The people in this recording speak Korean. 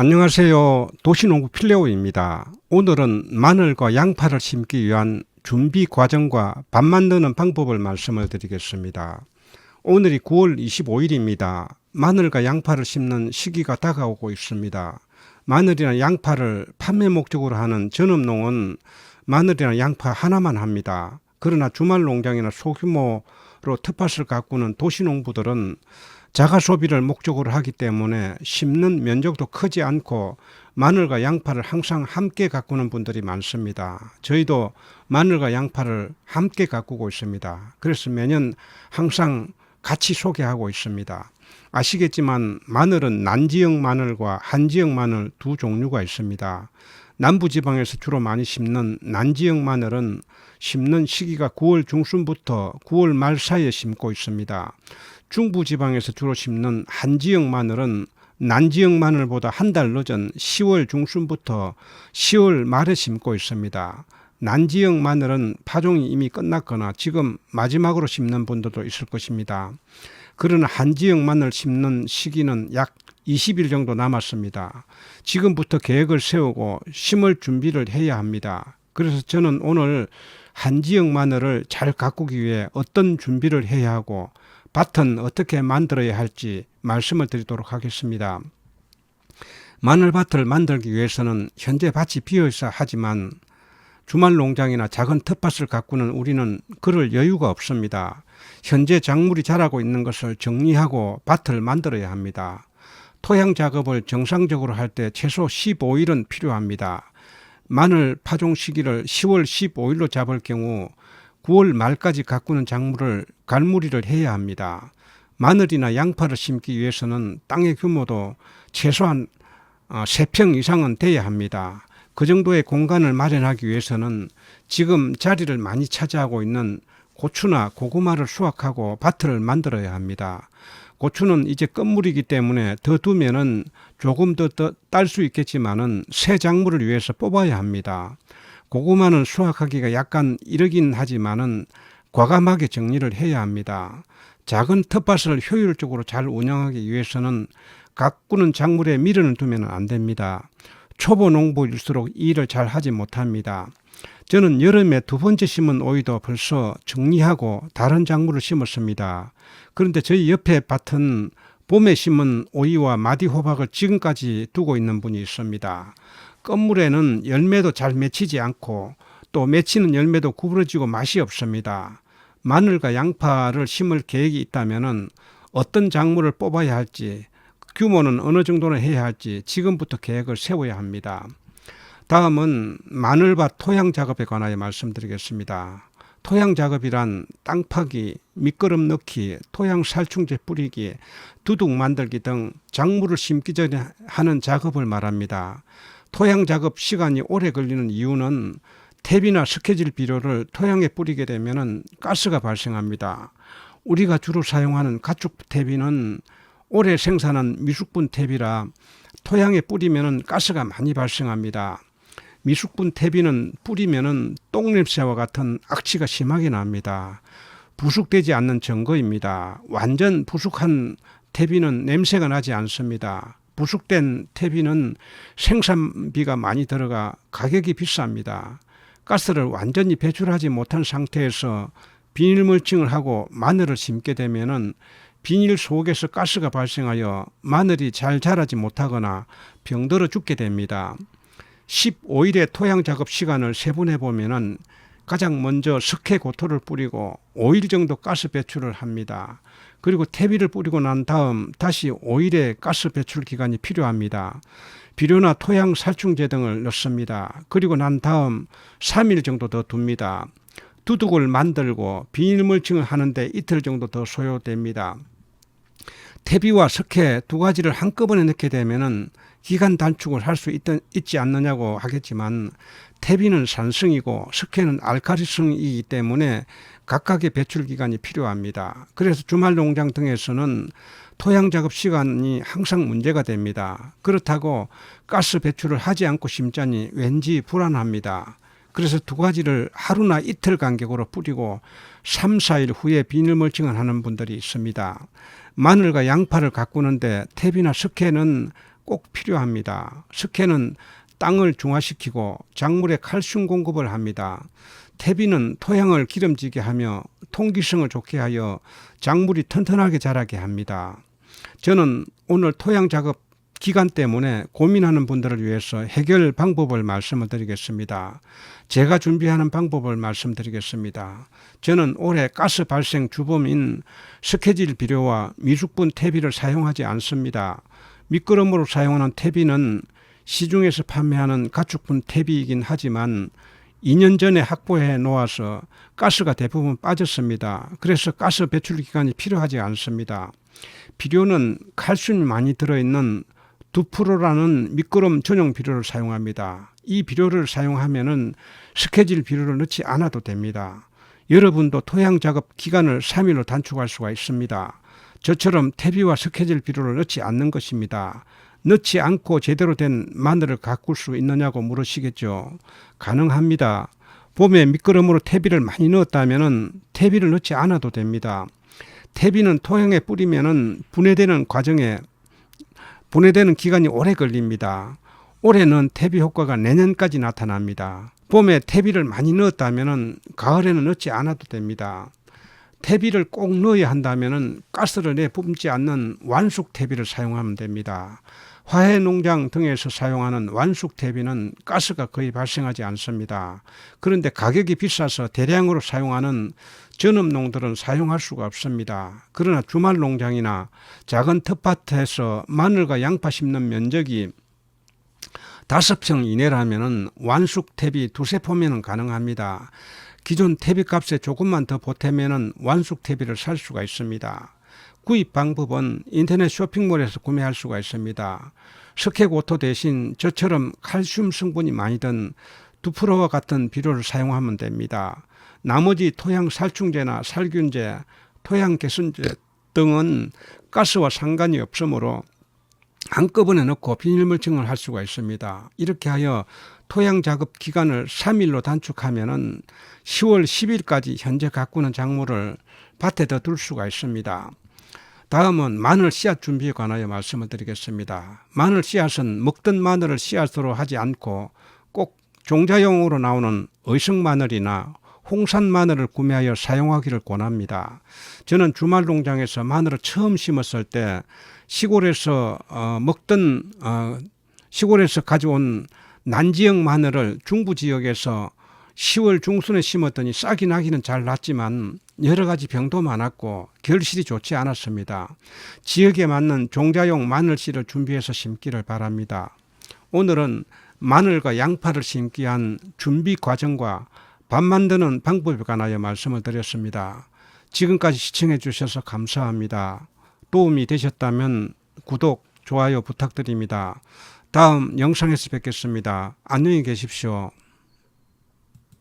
안녕하세요. 도시농부 필레오입니다. 오늘은 마늘과 양파를 심기 위한 준비 과정과 밥 만드는 방법을 말씀을 드리겠습니다. 오늘이 9월 25일입니다. 마늘과 양파를 심는 시기가 다가오고 있습니다. 마늘이나 양파를 판매 목적으로 하는 전업농은 마늘이나 양파 하나만 합니다. 그러나 주말 농장이나 소규모로 텃밭을 가꾸는 도시농부들은 자가 소비를 목적으로 하기 때문에 심는 면적도 크지 않고 마늘과 양파를 항상 함께 가꾸는 분들이 많습니다. 저희도 마늘과 양파를 함께 가꾸고 있습니다. 그래서 매년 항상 같이 소개하고 있습니다. 아시겠지만 마늘은 난지역 마늘과 한지역 마늘 두 종류가 있습니다. 남부지방에서 주로 많이 심는 난지역 마늘은 심는 시기가 9월 중순부터 9월 말 사이에 심고 있습니다. 중부지방에서 주로 심는 한지역 마늘은 난지역 마늘보다 한 달 늦은 10월 중순부터 10월 말에 심고 있습니다. 난지역 마늘은 파종이 이미 끝났거나 지금 마지막으로 심는 분들도 있을 것입니다. 그러나 한지역 마늘 심는 시기는 약 20일 정도 남았습니다. 지금부터 계획을 세우고 심을 준비를 해야 합니다. 그래서 저는 오늘 한지역 마늘을 잘 가꾸기 위해 어떤 준비를 해야 하고 밭은 어떻게 만들어야 할지 말씀을 드리도록 하겠습니다. 마늘밭을 만들기 위해서는 현재 밭이 비어있어야 하지만 주말 농장이나 작은 텃밭을 가꾸는 우리는 그럴 여유가 없습니다. 현재 작물이 자라고 있는 것을 정리하고 밭을 만들어야 합니다. 토양 작업을 정상적으로 할 때 최소 15일은 필요합니다. 마늘 파종 시기를 10월 15일로 잡을 경우 9월 말까지 가꾸는 작물을 갈무리를 해야 합니다. 마늘이나 양파를 심기 위해서는 땅의 규모도 최소한 3평 이상은 돼야 합니다. 그 정도의 공간을 마련하기 위해서는 지금 자리를 많이 차지하고 있는 고추나 고구마를 수확하고 밭을 만들어야 합니다. 고추는 이제 끝물이기 때문에 더 두면은 조금 더 딸 수 있겠지만은 새 작물을 위해서 뽑아야 합니다. 고구마는 수확하기가 약간 이르긴 하지만은 과감하게 정리를 해야 합니다. 작은 텃밭을 효율적으로 잘 운영하기 위해서는 가꾸는 작물에 미련을 두면 안 됩니다. 초보 농부일수록 이 일을 잘 하지 못합니다. 저는 여름에 두 번째 심은 오이도 벌써 정리하고 다른 작물을 심었습니다. 그런데 저희 옆에 밭은 봄에 심은 오이와 마디호박을 지금까지 두고 있는 분이 있습니다. 끝물에는 열매도 잘 맺히지 않고 또 맺히는 열매도 구부러지고 맛이 없습니다. 마늘과 양파를 심을 계획이 있다면 어떤 작물을 뽑아야 할지, 규모는 어느 정도는 해야 할지 지금부터 계획을 세워야 합니다. 다음은 마늘밭 토양 작업에 관하여 말씀드리겠습니다. 토양 작업이란 땅 파기, 밑거름 넣기, 토양 살충제 뿌리기, 두둑 만들기 등 작물을 심기 전에 하는 작업을 말합니다. 토양 작업 시간이 오래 걸리는 이유는 탭이나 스케질 비료를 토양에 뿌리게 되면 가스가 발생합니다. 우리가 주로 사용하는 가축 탭이는 오래 생산한 미숙분 탭이라 토양에 뿌리면 가스가 많이 발생합니다. 미숙분 탭이는 뿌리면 똥냄새와 같은 악취가 심하게 납니다. 부숙되지 않는 증거입니다. 완전 부숙한 탭이는 냄새가 나지 않습니다. 부숙된 퇴비는 생산비가 많이 들어가 가격이 비쌉니다. 가스를 완전히 배출하지 못한 상태에서 비닐 멀칭을 하고 마늘을 심게 되면 비닐 속에서 가스가 발생하여 마늘이 잘 자라지 못하거나 병들어 죽게 됩니다. 15일의 토양 작업 시간을 세분해 보면 가장 먼저 석회 고토를 뿌리고 5일 정도 가스 배출을 합니다. 그리고 퇴비를 뿌리고 난 다음 다시 5일의 가스 배출 기간이 필요합니다. 비료나 토양 살충제 등을 넣습니다. 그리고 난 다음 3일 정도 더 둡니다. 두둑을 만들고 비닐 멀칭을 하는데 이틀 정도 더 소요됩니다. 퇴비와 석회 두 가지를 한꺼번에 넣게 되면 기간 단축을 할 수 있지 않느냐고 하겠지만 퇴비는 산성이고 석회는 알칼리성이기 때문에 각각의 배출 기간이 필요합니다. 그래서 주말 농장 등에서는 토양 작업 시간이 항상 문제가 됩니다. 그렇다고 가스 배출을 하지 않고 심자니 왠지 불안합니다. 그래서 두 가지를 하루나 이틀 간격으로 뿌리고 3, 4일 후에 비닐 멀칭을 하는 분들이 있습니다. 마늘과 양파를 가꾸는데 탭이나 석회는 꼭 필요합니다. 석회는 땅을 중화시키고 작물에 칼슘 공급을 합니다. 퇴비는 토양을 기름지게 하며 통기성을 좋게 하여 작물이 튼튼하게 자라게 합니다. 저는 오늘 토양 작업 기간 때문에 고민하는 분들을 위해서 해결 방법을 말씀을 드리겠습니다. 제가 준비하는 방법을 말씀드리겠습니다. 저는 올해 가스 발생 주범인 석회질 비료와 미숙분 퇴비를 사용하지 않습니다. 미끄럼으로 사용하는 퇴비는 시중에서 판매하는 가축분 퇴비이긴 하지만 2년 전에 확보해 놓아서 가스가 대부분 빠졌습니다. 그래서 가스 배출 기간이 필요하지 않습니다. 비료는 칼슘이 많이 들어있는 두프로라는 미끄럼 전용 비료를 사용합니다. 이 비료를 사용하면은 석회질 비료를 넣지 않아도 됩니다. 여러분도 토양 작업 기간을 3일로 단축할 수가 있습니다. 저처럼 퇴비와 석회질 비료를 넣지 않는 것입니다. 넣지 않고 제대로 된 마늘을 가꿀 수 있느냐고 물으시겠죠. 가능합니다. 봄에 미끄럼으로 퇴비를 많이 넣었다면 퇴비를 넣지 않아도 됩니다. 퇴비는 토양에 뿌리면 분해되는 기간이 오래 걸립니다. 올해는 퇴비 효과가 내년까지 나타납니다. 봄에 퇴비를 많이 넣었다면 가을에는 넣지 않아도 됩니다. 퇴비를 꼭 넣어야 한다면 가스를 내뿜지 않는 완숙 퇴비를 사용하면 됩니다. 화훼농장 등에서 사용하는 완숙 퇴비는 가스가 거의 발생하지 않습니다. 그런데 가격이 비싸서 대량으로 사용하는 전업농들은 사용할 수가 없습니다. 그러나 주말 농장이나 작은 텃밭에서 마늘과 양파 심는 면적이 5평 이내라면 완숙 퇴비 두세 포면은 가능합니다. 기존 퇴비 값에 조금만 더 보태면 완숙 퇴비를 살 수가 있습니다. 구입 방법은 인터넷 쇼핑몰에서 구매할 수가 있습니다. 석회고토 대신 저처럼 칼슘 성분이 많이 든 두프로와 같은 비료를 사용하면 됩니다. 나머지 토양 살충제나 살균제, 토양 개선제 등은 가스와 상관이 없으므로 한꺼번에 넣고 비닐물칭을 할 수가 있습니다. 이렇게 하여 토양 작업 기간을 3일로 단축하면 10월 10일까지 현재 가꾸는 작물을 밭에 더 둘 수가 있습니다. 다음은 마늘 씨앗 준비에 관하여 말씀을 드리겠습니다. 마늘 씨앗은 먹던 마늘을 씨앗으로 하지 않고 꼭 종자용으로 나오는 의성 마늘이나 홍산 마늘을 구매하여 사용하기를 권합니다. 저는 주말 농장에서 마늘을 처음 심었을 때 시골에서 가져온 난지역 마늘을 중부 지역에서 10월 중순에 심었더니 싹이 나기는 잘 났지만 여러 가지 병도 많았고 결실이 좋지 않았습니다. 지역에 맞는 종자용 마늘씨를 준비해서 심기를 바랍니다. 오늘은 마늘과 양파를 심기 위한 준비 과정과 밥 만드는 방법에 관하여 말씀을 드렸습니다. 지금까지 시청해 주셔서 감사합니다. 도움이 되셨다면 구독, 좋아요 부탁드립니다. 다음 영상에서 뵙겠습니다. 안녕히 계십시오.